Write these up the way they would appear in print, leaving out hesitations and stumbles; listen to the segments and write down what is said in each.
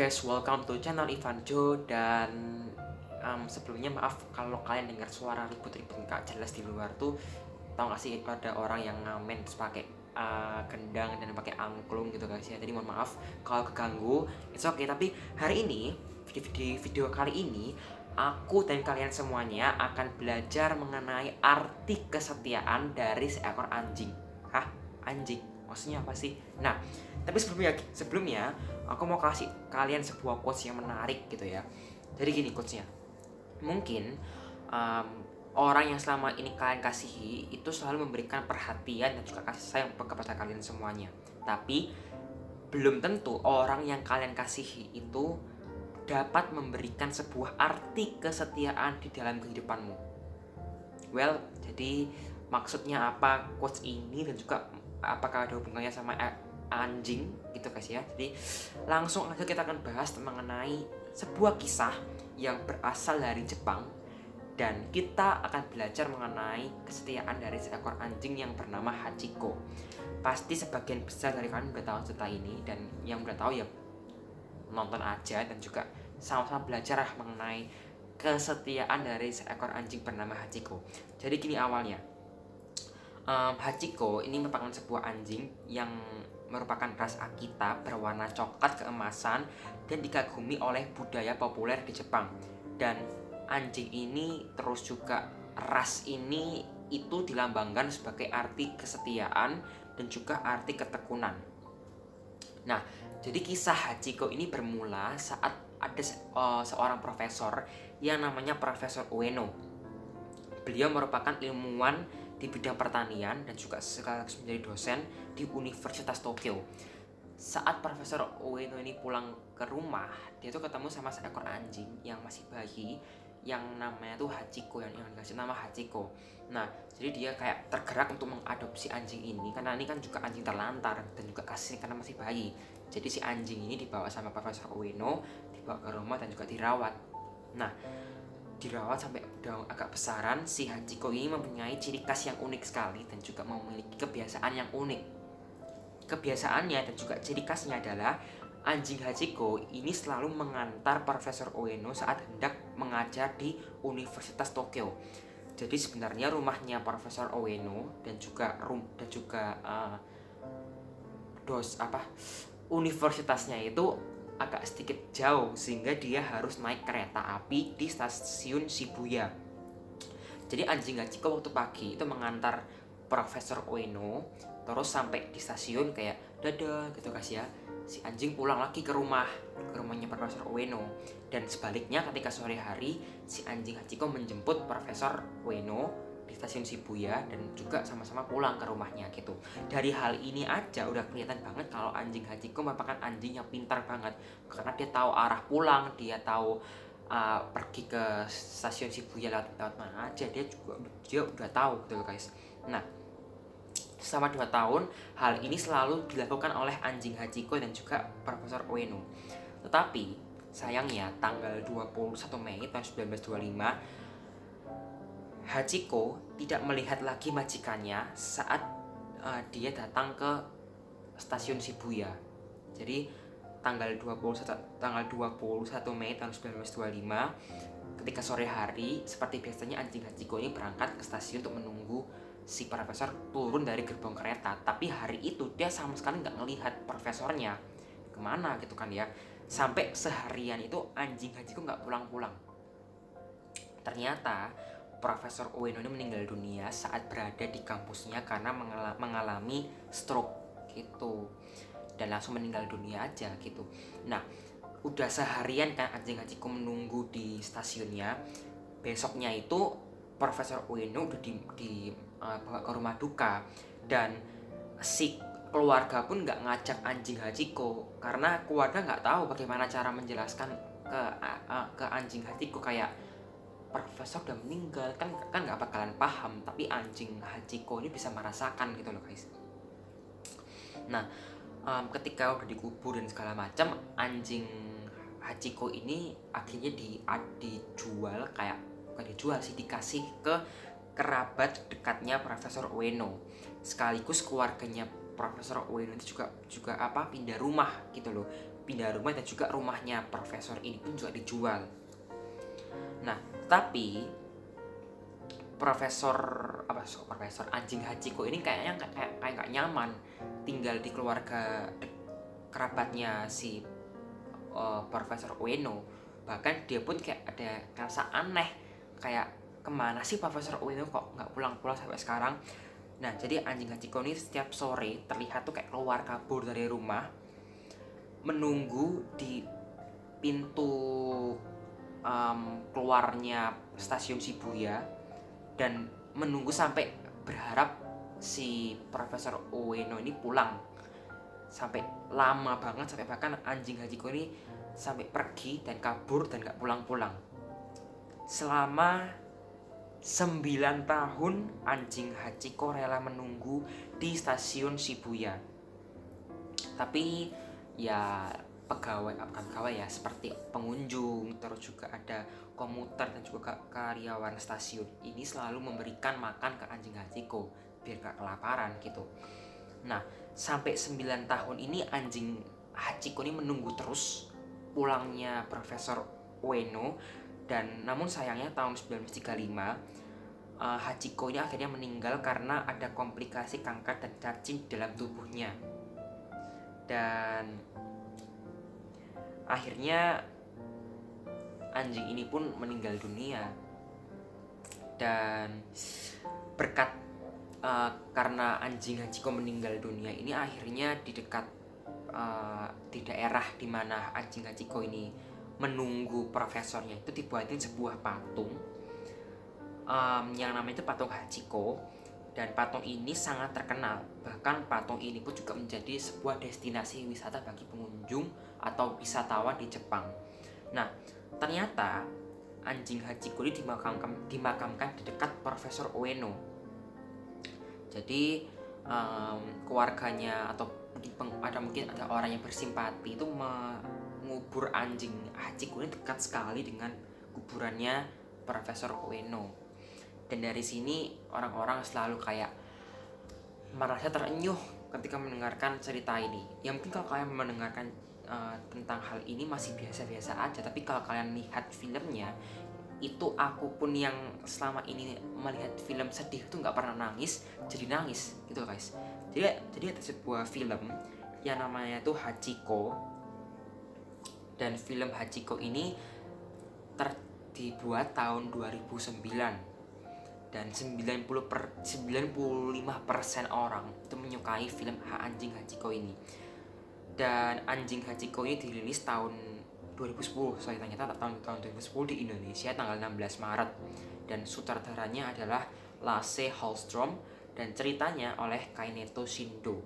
guys, welcome to channel Ivanjo. Dan sebelumnya maaf kalau kalian dengar suara ribut-ribut gak jelas di luar tuh. Tau gak sih ada orang yang ngamen terus pakai gendang dan pakai angklung gitu guys ya. Jadi mohon maaf kalau keganggu, it's okay. Tapi hari ini, video kali ini, aku dan kalian semuanya akan belajar mengenai arti kesetiaan dari seekor anjing. Hah? Anjing? Maksudnya apa sih? Nah, tapi sebelumnya aku mau kasih kalian sebuah quotes yang menarik gitu ya. Jadi gini quotesnya, mungkin orang yang selama ini kalian kasihi itu selalu memberikan perhatian dan juga kasih sayang kepada kalian semuanya. Tapi belum tentu orang yang kalian kasihi itu dapat memberikan sebuah arti kesetiaan di dalam kehidupanmu. Well, jadi maksudnya apa quotes ini dan juga apakah ada hubungannya sama anjing gitu guys ya. Jadi langsung aja kita akan bahas mengenai sebuah kisah yang berasal dari Jepang, dan kita akan belajar mengenai kesetiaan dari seekor anjing yang bernama Hachiko. Pasti sebagian besar dari kalian udah tahu cerita ini, dan yang udah tahu ya nonton aja dan juga sama-sama belajar mengenai kesetiaan dari seekor anjing bernama Hachiko. Jadi gini awalnya, Hachiko ini merupakan sebuah anjing yang merupakan ras Akita berwarna coklat keemasan dan dikagumi oleh budaya populer di Jepang. Dan anjing ini terus juga ras ini itu dilambangkan sebagai arti kesetiaan dan juga arti ketekunan. Nah, jadi kisah Hachiko ini bermula saat ada seorang profesor yang namanya Profesor Ueno. Beliau merupakan ilmuwan di bidang pertanian dan juga sekaligus menjadi dosen di Universitas Tokyo. Saat Profesor Ueno ini pulang ke rumah, dia tuh ketemu sama seekor anjing yang masih bayi yang namanya tuh Hachiko, yang dikasih nama Hachiko. Nah, jadi dia kayak tergerak untuk mengadopsi anjing ini karena ini kan juga anjing terlantar dan juga kasih karena masih bayi. Jadi si anjing ini dibawa sama Profesor Ueno, dibawa ke rumah dan juga dirawat. Nah, dirawat sampai udah agak besaran, si Hachiko ini mempunyai ciri khas yang unik sekali dan juga memiliki kebiasaan yang unik. Kebiasaannya dan juga ciri khasnya adalah anjing Hachiko ini selalu mengantar Profesor Ueno saat hendak mengajar di Universitas Tokyo. Jadi sebenarnya rumahnya Profesor Ueno dan juga universitasnya itu agak sedikit jauh, sehingga dia harus naik kereta api di stasiun Shibuya. Jadi anjing Hachiko waktu pagi itu mengantar Profesor Ueno, terus sampai di stasiun kayak dadah gitu guys ya. Si anjing pulang lagi ke rumahnya Profesor Ueno. Dan sebaliknya ketika sore hari, si anjing Hachiko menjemput Profesor Ueno di stasiun Shibuya dan juga sama-sama pulang ke rumahnya gitu. Dari hal ini aja udah kelihatan banget kalau anjing Hachiko merupakan anjing yang pintar banget, karena dia tahu arah pulang, dia tahu pergi ke stasiun Shibuya lewat mana aja, dia udah tahu gitu guys. Nah, selama 2 tahun hal ini selalu dilakukan oleh anjing Hachiko dan juga Profesor Ueno. Tetapi sayangnya tanggal 21 Mei tahun 1925, Hachiko tidak melihat lagi majikannya saat dia datang ke stasiun Shibuya. Jadi tanggal 21 Mei tahun 1925, ketika sore hari, seperti biasanya anjing Hachiko ini berangkat ke stasiun untuk menunggu si profesor turun dari gerbong kereta. Tapi hari itu dia sama sekali nggak ngelihat profesornya kemana gitu kan ya. Sampai seharian itu anjing Hachiko nggak pulang-pulang. Ternyata Profesor Ueno ini meninggal dunia saat berada di kampusnya karena mengalami stroke gitu, dan langsung meninggal dunia aja gitu. Nah, udah seharian kan anjing Hachiko menunggu di stasiunnya. Besoknya itu Profesor Ueno udah bawa ke rumah duka, dan si keluarga pun nggak ngajak anjing Hachiko karena keluarga nggak tahu bagaimana cara menjelaskan ke anjing Hachiko kayak profesor udah meninggal, kan nggak bakalan paham, tapi anjing Hachiko ini bisa merasakan gitu loh guys. Nah, ketika udah dikubur dan segala macam, anjing Hachiko ini akhirnya dijual, kayak bukan dijual sih, dikasih ke kerabat dekatnya Profesor Ueno. Sekaligus keluarganya Profesor Ueno itu juga pindah rumah gitu loh. pindah rumah, dan juga rumahnya profesor ini pun juga dijual. Nah, tapi profesor anjing Hachiko ini kayaknya kayak nggak nyaman tinggal di keluarga kerabatnya si Profesor Ueno. Bahkan dia pun kayak ada rasa aneh, kayak kemana sih Profesor Ueno kok nggak pulang-pulang sampai sekarang. Nah, jadi anjing Hachiko ini setiap sore terlihat tuh kayak keluar kabur dari rumah, menunggu di pintu keluarnya stasiun Shibuya, dan menunggu sampai berharap si Profesor Ueno ini pulang. Sampai lama banget, sampai bahkan anjing Hachiko ini sampai pergi dan kabur dan gak pulang-pulang. Selama 9 tahun anjing Hachiko rela menunggu di stasiun Shibuya. Tapi ya bukan pegawai ya, seperti pengunjung, terus juga ada komuter dan juga karyawan stasiun ini selalu memberikan makan ke anjing Hachiko biar gak kelaparan gitu. Nah, sampai 9 tahun ini anjing Hachiko ini menunggu terus pulangnya Profesor Ueno, dan namun sayangnya tahun 1935 Hachiko ini akhirnya meninggal karena ada komplikasi kanker dan cacing dalam tubuhnya. Dan akhirnya anjing ini pun meninggal dunia. Dan berkat karena anjing Hachiko meninggal dunia ini, akhirnya di dekat di daerah dimana anjing Hachiko ini menunggu profesornya itu dibuatin sebuah patung yang namanya itu patung Hachiko. Dan patung ini sangat terkenal, bahkan patung ini pun juga menjadi sebuah destinasi wisata bagi pengunjung atau wisatawan di Jepang. Nah, ternyata anjing Hachiko ini dimakamkan di dekat Profesor Ueno. Jadi keluarganya atau mungkin ada orang yang bersimpati itu mengubur anjing Hachiko ini dekat sekali dengan kuburannya Profesor Ueno. Dan dari sini orang-orang selalu kayak merasa terenyuh ketika mendengarkan cerita ini. Ya mungkin kalau kalian mendengarkan tentang hal ini masih biasa-biasa aja, tapi kalau kalian lihat filmnya, itu aku pun yang selama ini melihat film sedih itu nggak pernah nangis, jadi nangis gitu guys. Jadi ada sebuah film yang namanya itu Hachiko, dan film Hachiko ini dibuat tahun 2009, dan 95% orang itu menyukai film anjing Hachiko ini. Dan anjing Hachiko ini dirilis tahun 2010, saya ternyata tahun 2010 di Indonesia tanggal 16 Maret. Dan sutradaranya adalah Lasse Hallström, dan ceritanya oleh Kaineto Shindo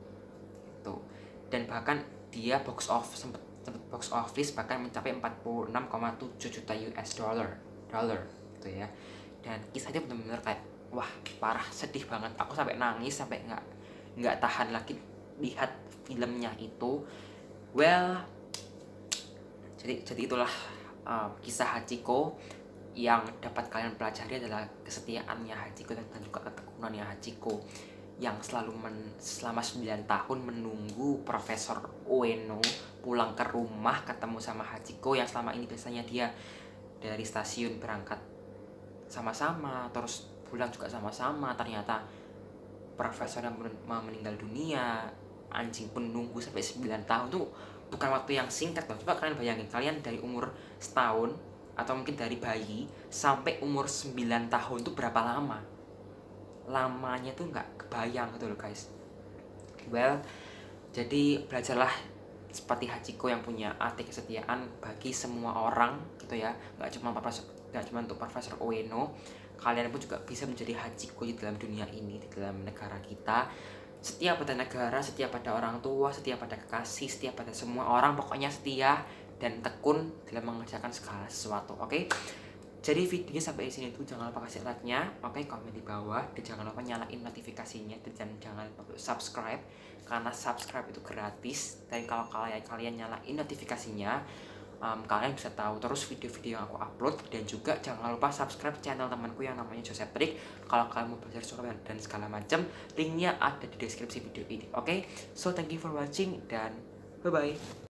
gitu. Dan bahkan dia sempat box office bahkan mencapai 46,7 juta US dollar gitu ya. Dan kisahnya benar-benar kayak wah, parah, sedih banget. Aku sampai nangis, sampai nggak tahan lagi lihat filmnya itu. Well, jadi itulah kisah Hachiko. Yang dapat kalian pelajari adalah kesetiaannya Hachiko dan juga ketekunannya Hachiko yang selalu selama 9 tahun menunggu Profesor Ueno pulang ke rumah ketemu sama Hachiko, yang selama ini biasanya dia dari stasiun berangkat sama-sama terus pulang juga sama-sama. Ternyata profesor yang meninggal dunia, anjing pun nunggu sampai 9 tahun tuh bukan waktu yang singkat loh. Coba kalian bayangin, kalian dari umur setahun atau mungkin dari bayi sampai umur 9 tahun tuh berapa lama? Lamanya tuh nggak kebayang gitu loh guys. Well, jadi belajarlah seperti Hachiko yang punya arti kesetiaan bagi semua orang gitu ya. Nggak cuma untuk Profesor Ueno. Kalian pun juga bisa menjadi Hachiko di dalam dunia ini, di dalam negara kita. Setia pada negara, setia pada orang tua, setia pada kekasih, setia pada semua orang. Pokoknya setia dan tekun dalam mengerjakan segala sesuatu. Oke? Jadi videonya sampai di sini tuh, jangan lupa kasih like-nya, oke, komen di bawah, dan jangan lupa nyalain notifikasinya, dan jangan lupa subscribe karena subscribe itu gratis. Dan kalau kalian nyalain notifikasinya, kalian bisa tahu terus video-video yang aku upload. Dan juga jangan lupa subscribe channel temanku yang namanya Joseph Trik kalau kalian mau belajar suara dan segala macam. Linknya ada di deskripsi video ini. Oke, so thank you for watching dan bye bye.